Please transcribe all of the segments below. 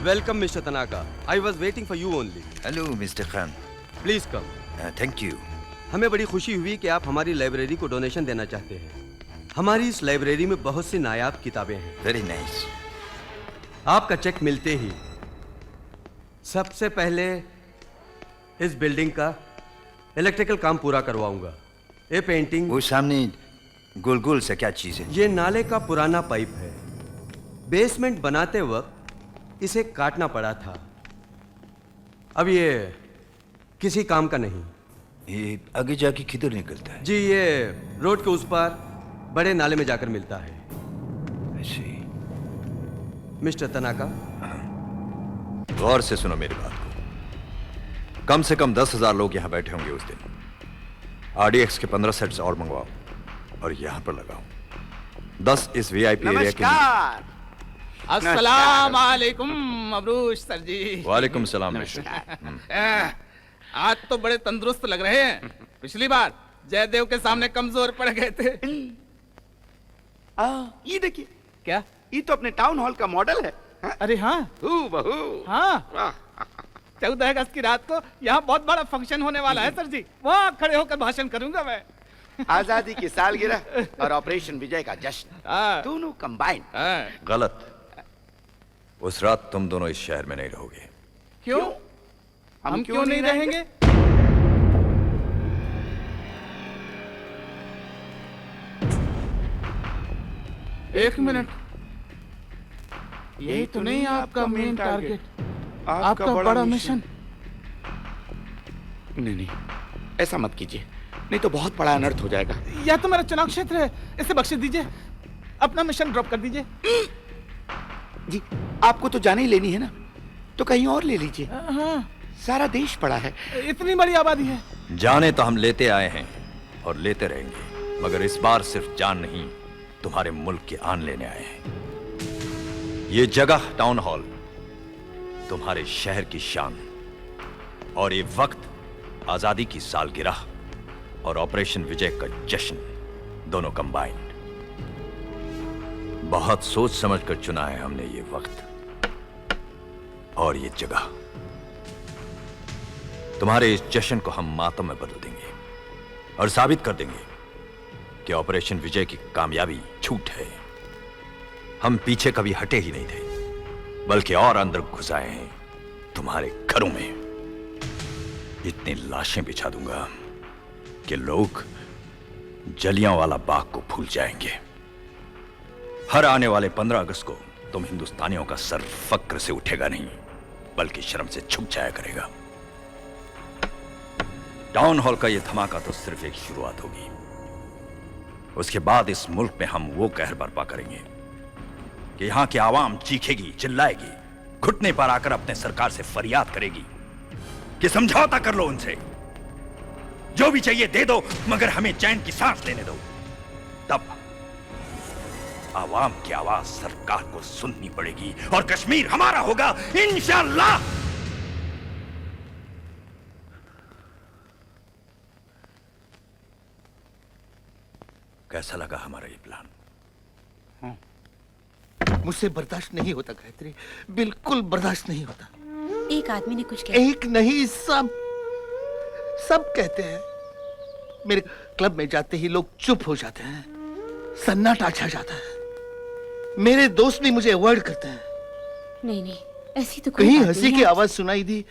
Welcome, Mr. Tanaka. I was waiting for you only. Hello mister Khan. Please come. Thank you. हमें बड़ी खुशी हुई कि आप हमारी लाइब्रेरी को डोनेशन देना चाहते हैं। हमारी इस लाइब्रेरी में बहुत सी नायाब किताबें हैं। Very nice. आपका चेक मिलते ही सबसे पहले इस बिल्डिंग का इलेक्ट्रिकल काम पूरा करवाऊंगा। ये पेंटिंग, वो सामने गोल गोल से क्या चीज है? ये नाले का पुराना पाइप है। बेसमेंट बनाते वक्त इसे काटना पड़ा था। अब ये किसी काम का नहीं। ये आगे जाके किधर निकलता है? जी, ये रोड के उस पार बड़े नाले में जाकर मिलता है। ऐसे। मिस्टर तनाका, गौर से सुनो मेरी बात को। कम से कम 10,000 लोग यहां बैठे होंगे उस दिन। RDX के 15 सेट्स और मंगवाओ और यहां पर लगाओ। 10 इस VIP एरिया के। नमस्कार। अस्सलाम वालेकुम अबरूश सर जी। वालेकुम सलाम। आज तो बड़े तंदुरुस्त लग रहे हैं। पिछली बार जयदेव के सामने कमजोर पड़ गए थे। ये देखिए, क्या? ये तो अपने टाउन हॉल का मॉडल है। अरे हाँ, बहू। हाँ। 14 अगस्त की रात को यहाँ बहुत बड़ा फंक्शन होने वाला है सर जी। वहाँ खड़े होकर भाषण करूंगा मैं। आजादी की सालगिरह और ऑपरेशन विजय का जश्न, दोनों कंबाइंड। गलत। उस रात तुम दोनों इस शहर में नहीं रहोगे। क्यों? हम क्यों नहीं रहेंगे? एक मिनट, यही तो नहीं आपका मेन टारगेट, आपका बड़ा मिशन? नहीं, ऐसा मत कीजिए, नहीं तो बहुत बड़ा अनर्थ हो जाएगा। यह तो मेरा चुनाव क्षेत्र है, इसे बख्श दीजिए। अपना मिशन ड्रॉप कर दीजिए। जी, आपको तो जाने ही लेनी है ना, तो कहीं और ले लीजिए। हाँ, सारा देश पड़ा है, इतनी बड़ी आबादी है। जाने तो हम लेते आए हैं और लेते रहेंगे, मगर इस बार सिर्फ जान नहीं, तुम्हारे मुल्क की आन लेने आए हैं। ये जगह टाउन हॉल तुम्हारे शहर की शान, और ये वक्त आजादी की सालगिरह और ऑपरेशन विजय का जश्न, दोनों कंबाइंड। बहुत सोच समझकर चुना है हमने ये वक्त और ये जगह। तुम्हारे इस जश्न को हम मातम में बदल देंगे और साबित कर देंगे कि ऑपरेशन विजय की कामयाबी झूठ है। हम पीछे कभी हटे ही नहीं थे, बल्कि और अंदर घुस आए हैं तुम्हारे घरों में। इतनी लाशें बिछा दूंगा कि लोग जलियांवाला बाग को भूल जाएंगे। हर आने वाले 15 अगस्त को तुम हिंदुस्तानियों का सर फक्र से उठेगा नहीं, बल्कि शर्म से झुक जाया करेगा। टाउन हॉल का यह धमाका तो सिर्फ एक शुरुआत होगी। उसके बाद इस मुल्क में हम वो कहर बर्पा करेंगे कि यहां की आवाम चीखेगी, चिल्लाएगी, घुटने पर आकर अपने सरकार से फरियाद करेगी कि समझौता कर लो उनसे, जो भी चाहिए दे दो, मगर हमें चैन की सांस लेने दो। तब आवाम की आवाज सरकार को सुननी पड़ेगी और कश्मीर हमारा होगा, इंशाअल्लाह। कैसा लगा हमारा ये प्लान? मुझसे बर्दाश्त नहीं होता गायत्री, बिल्कुल बर्दाश्त नहीं होता। एक आदमी ने कुछ कहा। एक नहीं, सब कहते हैं। मेरे क्लब में जाते ही लोग चुप हो जाते हैं, सन्नाटा छा जाता है। मेरे दोस्त भी मुझे अवॉइड करते हैं। नहीं, ऐसी तो कोई कहीं बात हंसी नहीं की है। आवाज सुनाई दी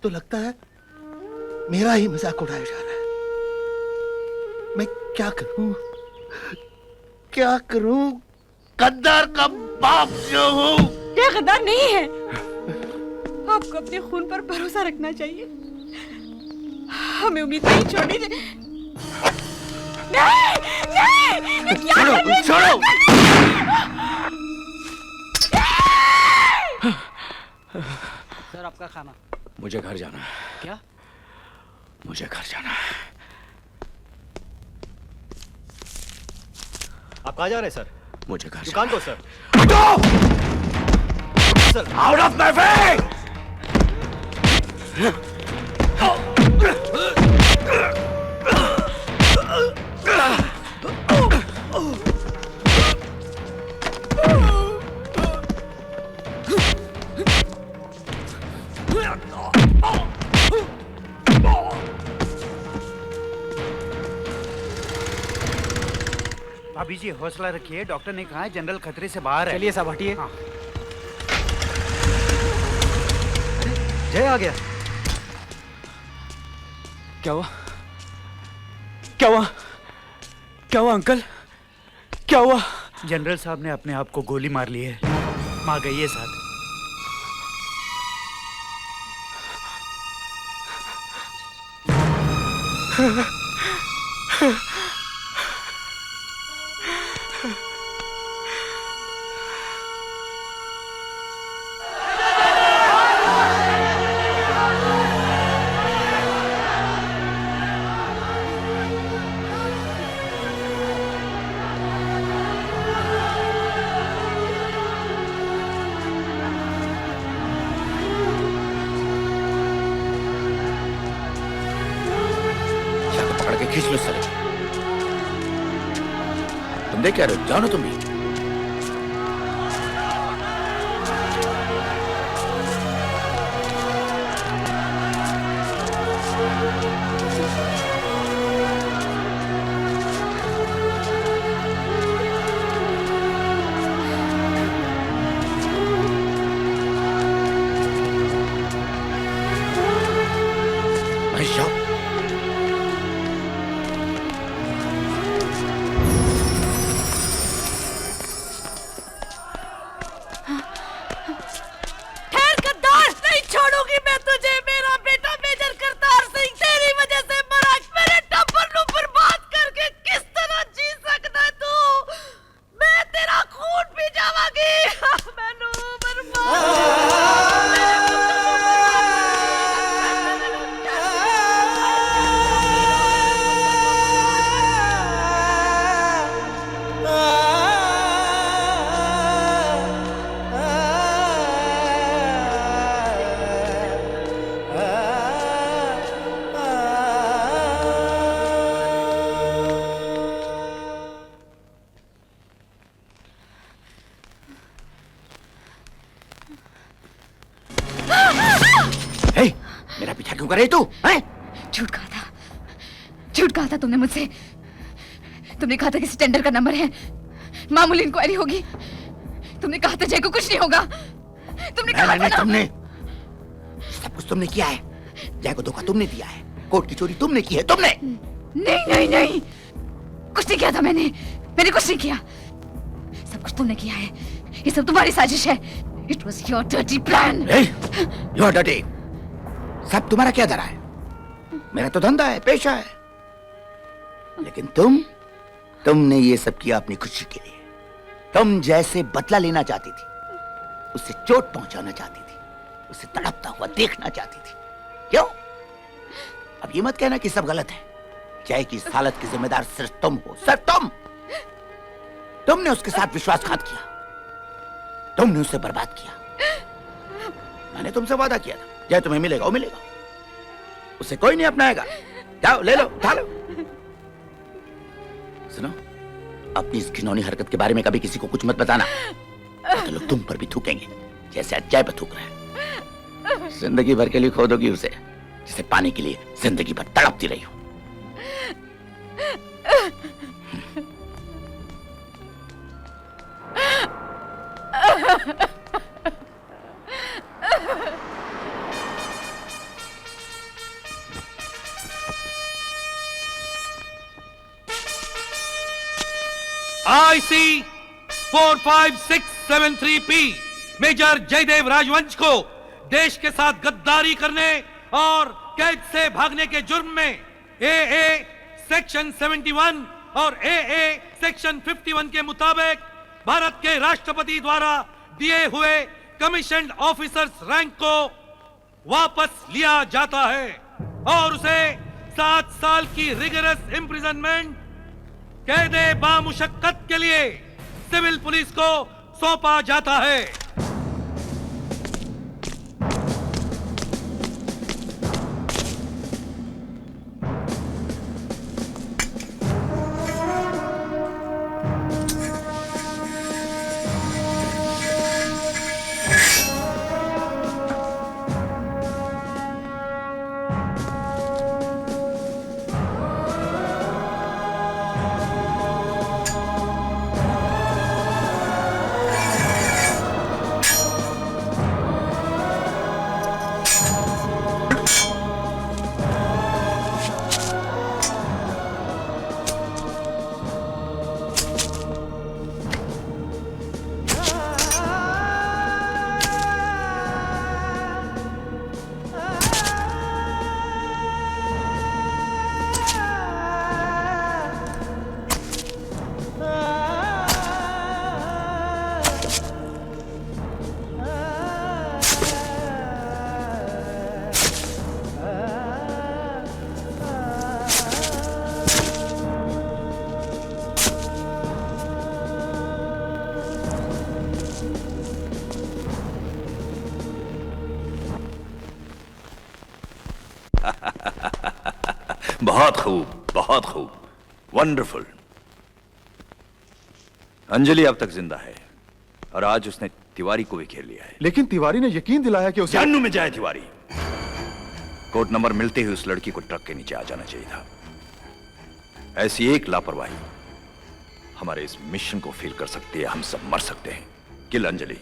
तो लगता है मेरा ही मजाक उड़ाया जा रहा है। मैं क्या करूं? गद्दार का बाप जो हूं। ये गद्दार नहीं है। आपको अपने खून पर भरोसा रखना चाहिए। हमें उम्मीद नहीं छोड़नी चाहिए। नहीं, छोड़ो। सर, आपका खाना। मुझे घर जाना है। क्या? मुझे घर जाना है। आप कहाँ जा रहे हैं सर? मुझे घर दुकान को sir. Sir, out of my way! भाभी जी हौसला रखिए, डॉक्टर ने कहा है जनरल खतरे से बाहर है। चलिए साहब हटिए। हाँ। जय आ गया। क्या हुआ? क्या हुआ? क्या हुआ अंकल? क्या हुआ? जनरल साहब ने अपने आप को गोली मार ली है। माँ गई है साथ। पकड़ के खींच लो सर। तुम देख क्या रहे हो? जाओ ना तुम भी। महेश जाओ। ठहर गद्दार, नहीं छोड़ूंगी मैं तुझे। मेरा बेटा मेजर करतार सिंह तेरी वजह से मरा। मेरे टब्बर को बर्बाद करके किस तरह जी सकता है तू? मैं तेरा खून पी जावांगी। मैनू हे, मेरा पीछा क्यों कर रही तू? हैं? झूठ कहा था, झूठ कहा था तुमने मुझसे। तुमने कहा था किसी टेंडर का नंबर है, मामूली इंक्वायरी होगी। तुमने कहा था जय को कुछ नहीं होगा। तुमने कहा था ना। तुमने सब कुछ तुमने किया है। जय को धोखा तुमने दिया है। कोर्ट की चोरी तुमने की है। तुमने नहीं नहीं नहीं, कुछ नहीं किया था मैंने। मैंने कुछ नहीं किया। सब कुछ तुमने किया है। ये सब तुम्हारी साजिश है। It was your dirty plan. You are dirty. सब तुम्हारा क्या धरा है? मेरा तो धंधा है, पेशा है। लेकिन तुमने ये सब किया अपनी खुशी के लिए। तुम जैसे बदला लेना चाहती थी, उसे चोट पहुंचाना चाहती थी, उसे तड़पता हुआ देखना चाहती थी। क्यों? अब ये मत कहना कि सब गलत है। जय की इस हालत की जिम्मेदार सिर्फ तुम हो, सिर्फ तुम। तुमने उसके साथ विश्वासघात किया। तुमने उसे बर्बाद किया। मैंने तुमसे वादा किया था, जय तुम्हें मिलेगा, वो मिलेगा। उसे कोई नहीं अपनाएगा। जाओ, ले लो, उठा लो। सुनो, अपनी इस घिनौनी हरकत के बारे में कभी किसी को कुछ मत बताना, तो लोग तुम पर भी थूकेंगे, जैसे आज जय पर थूक रहे हैं। जिंदगी भर के लिए खो दोगी उसे, जिसे पाने के लिए जिंदगी भर तड़पती रही हो। IC 45673P मेजर जयदेव राजवंश को देश के साथ गद्दारी करने और कैद से भागने के जुर्म में AA सेक्शन 71 और AA सेक्शन 51 के मुताबिक भारत के राष्ट्रपति द्वारा दिए हुए कमीशन ऑफिसर्स रैंक को वापस लिया जाता है और उसे 7 साल की रिगरस इम्प्रिजनमेंट कैदे बामुशक्कत के लिए सिविल पुलिस को सौंपा जाता है। बहुत खूब, बहुत खूब, वंडरफुल। अंजलि अब तक जिंदा है और आज उसने तिवारी को भी घेर लिया है। लेकिन तिवारी ने यकीन दिलाया कि उसे जानू में जाए तिवारी। कोड नंबर मिलते ही उस लड़की को ट्रक के नीचे आ जाना चाहिए था। ऐसी एक लापरवाही हमारे इस मिशन को फेल कर सकती है। हम सब मर सकते हैं। किल अंजलि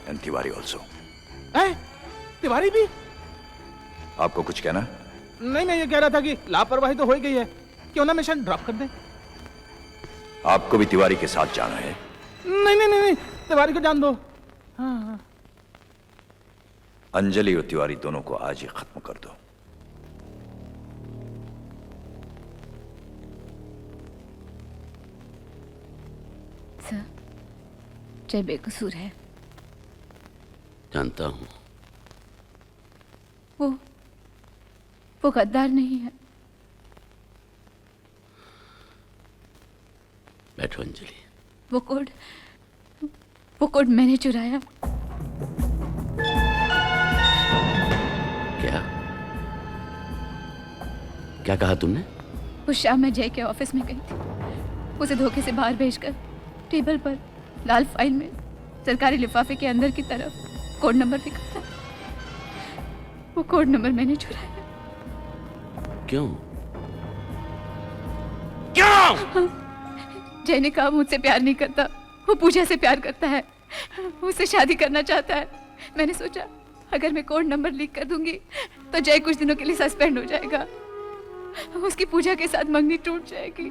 एंड तिवारी ऑल्सो। तिवारी भी? आपको कुछ कहना? नहीं नहीं, ये कह रहा था कि लापरवाही तो हो ही गई है, क्यों ना मिशन ड्रॉप कर दें। आपको भी तिवारी के साथ जाना है? नहीं नहीं नहीं, नहीं तिवारी को जान दो। हाँ। अंजलि और तिवारी दोनों को आज ही खत्म कर दो। सर, जय बेकसूर है। जानता हूं। वो गद्दार नहीं है। बैठो अंजलि। वो कोड मैंने चुराया। क्या कहा तुमने? उस शाम मैं जय के ऑफिस में गई थी। उसे धोखे से बाहर भेजकर टेबल पर लाल फाइल में सरकारी लिफाफे के अंदर की तरफ कोड नंबर लिखा था। वो कोड नंबर मैंने चुराया। क्यों? जय ने कहा मुझसे प्यार नहीं करता, वो पूजा से प्यार करता है, उससे शादी करना चाहता है। मैंने सोचा अगर मैं कोड नंबर लीक कर दूंगी तो जय कुछ दिनों के लिए सस्पेंड हो जाएगा, उसकी पूजा के साथ मंगनी टूट जाएगी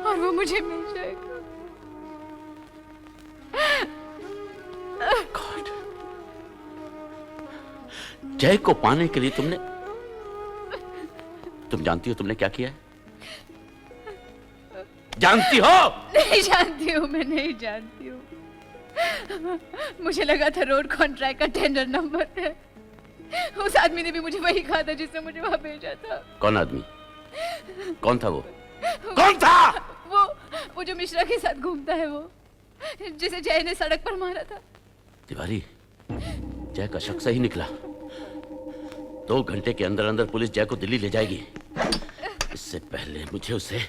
और वो मुझे मिल जाएगा। God. जय को पाने के लिए तुम जानती हो तुमने क्या किया है? जानती हो? नहीं जानती हूँ, मैं नहीं जानती हूँ। मुझे लगा था रोड कॉन्ट्रैक्ट का टेंडर नंबर है। उस आदमी ने भी मुझे वही कहा था जिसने मुझे वहां भेजा था। कौन आदमी? कौन था वो? कौन था? वो जो मिश्रा के साथ घूमता है, वो जिसे जय ने सड़क पर मारा था। तिवारी, जय का शक सही निकला। 2 घंटे के अंदर अंदर पुलिस जय को दिल्ली ले जाएगी। इससे पहले मुझे उसे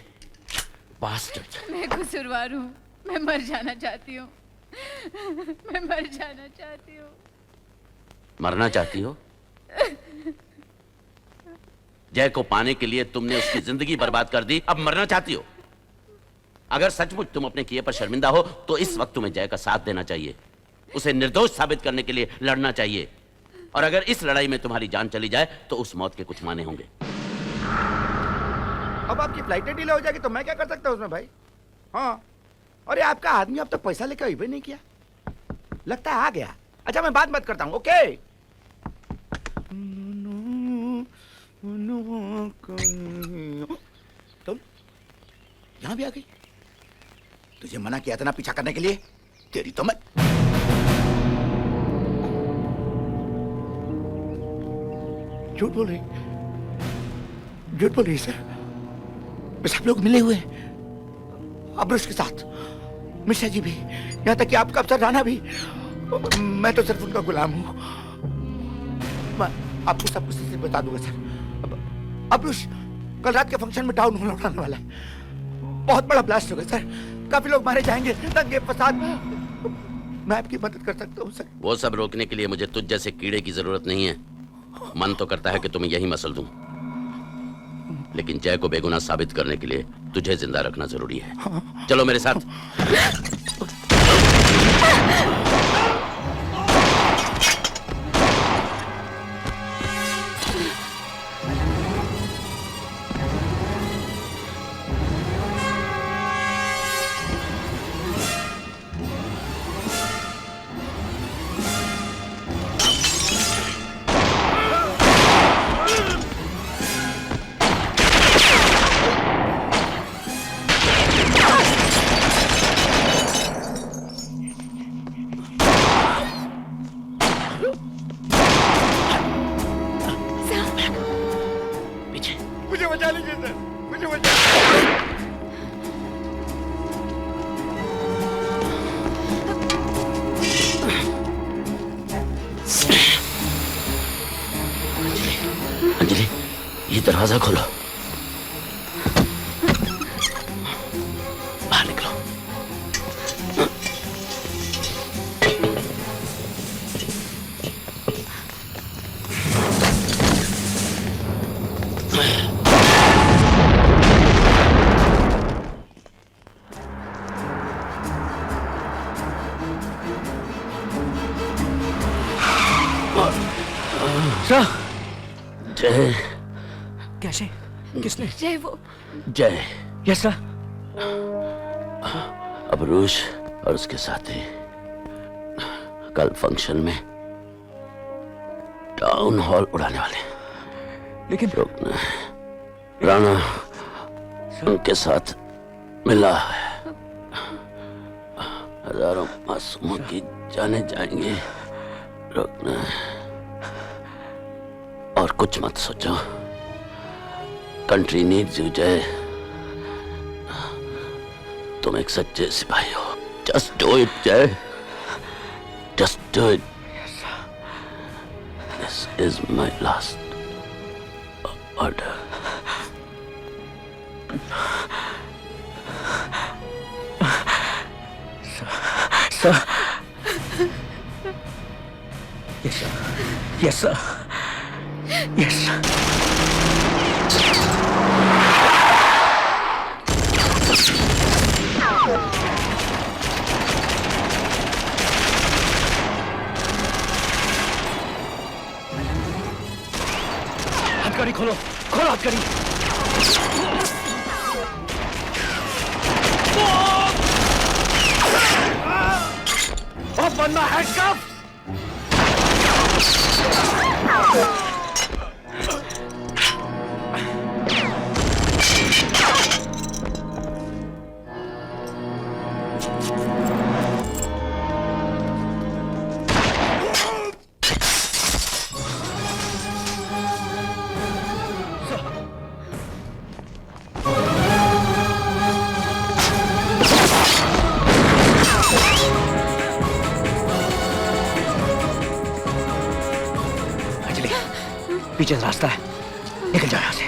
मैं कसूरवार हूँ, मैं मर जाना चाहती हूँ। मैं मर जाना चाहती हूँ। मरना चाहती हो? जय को पाने के लिए तुमने उसकी जिंदगी बर्बाद कर दी, अब मरना चाहती हो? अगर सचमुच तुम अपने किए पर शर्मिंदा हो तो इस वक्त तुम्हें जय का साथ देना चाहिए, उसे निर्दोष साबित करने के लिए लड़ना चाहिए। और अगर इस लड़ाई में तुम्हारी जान चली जाए तो उस मौत के कुछ माने होंगे। अब आपकी फ्लाइटें डिले हो जाएगी तो मैं क्या कर सकता हूँ उसमें भाई? हाँ, अरे आपका आदमी अब तक पैसा लेकर अभी नहीं किया, लगता है आ गया। अच्छा मैं बात करता हूँ। ओके तुम यहां भी आ गई? तुझे मना किया था ना पीछा करने के लिए, तेरी तो मैं। झूठ बोल रही, झूठ बोल रही सर। सब लोग मिले हुए अब्रुश के साथ, मिश्रा जी भी, यहां तक कि आपका अफसर राणा भी। मैं तो सिर्फ उनका गुलाम हूं। मैं आपको सब कुछ से बता दूंगा सर। अब्रुश कल रात के फंक्शन में टाउन हॉल उड़ाने वाला है। बहुत बड़ा ब्लास्ट होगा सर, काफी लोग मारे जाएंगे, दंगे फसाद। मैं आपकी मदद कर सकता हूँ सर। वो सब रोकने के लिए मुझे तुझ जैसे कीड़े की जरूरत नहीं है। मन तो करता है कि तुम्हें यही मसल दूं, लेकिन जय को बेगुनाह साबित करने के लिए तुझे जिंदा रखना जरूरी है। चलो मेरे साथ। दरवाजा खोलो, बाहर निकलो। जय। कैसे? किसने? जय वो। जय। Yes sir. अबरूश और उसके साथी कल फंक्शन में टाउन हॉल उड़ाने वाले, लेकिन रुकना है। राणा उनके साथ मिला है। हजारों मासूमों की जाने जाएंगी। रुकना है और कुछ मत सोचो। कंट्री नीड्स यू जय। तुम एक सच्चे सिपाही हो। जस्ट डू इट जय, just do it. This is my last order. Sir. Yes sir, yes sir, yes sir. हथकड़ी खोलो, खोलो हथकड़ी। बनना है कब? पीछे से रास्ता है, निकल जाओ यहां से।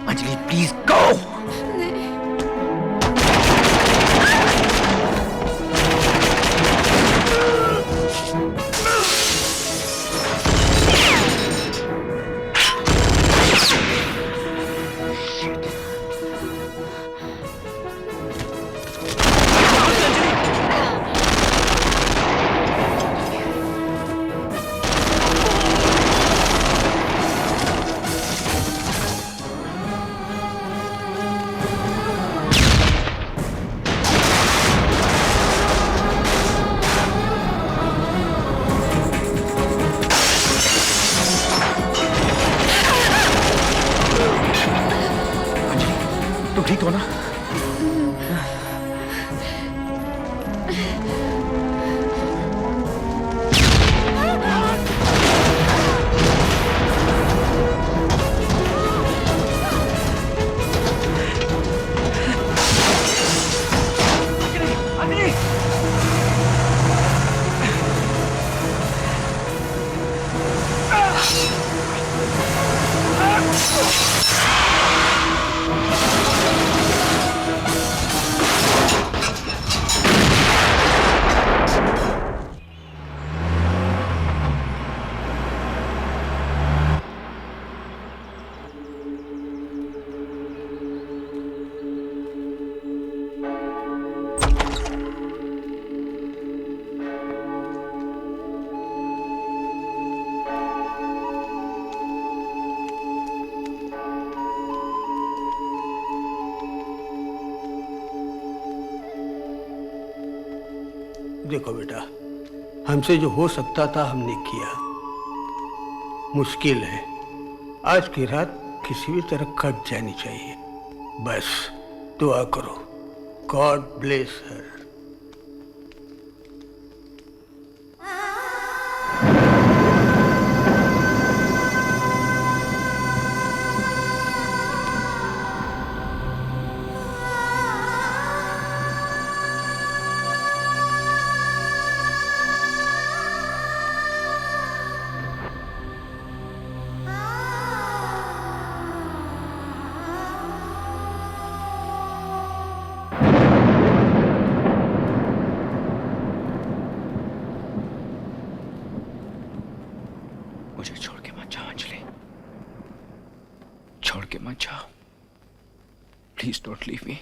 Anjali please go. ठीक हो ना? देखो बेटा, हमसे जो हो सकता था हमने किया। मुश्किल है, आज की रात किसी भी तरह कट जानी चाहिए। बस दुआ करो, गॉड ब्लेस हर। मुझे छोड़ के मत जाओ अंजलि, छोड़ के मत जाओ, प्लीज डोंट लीव मी।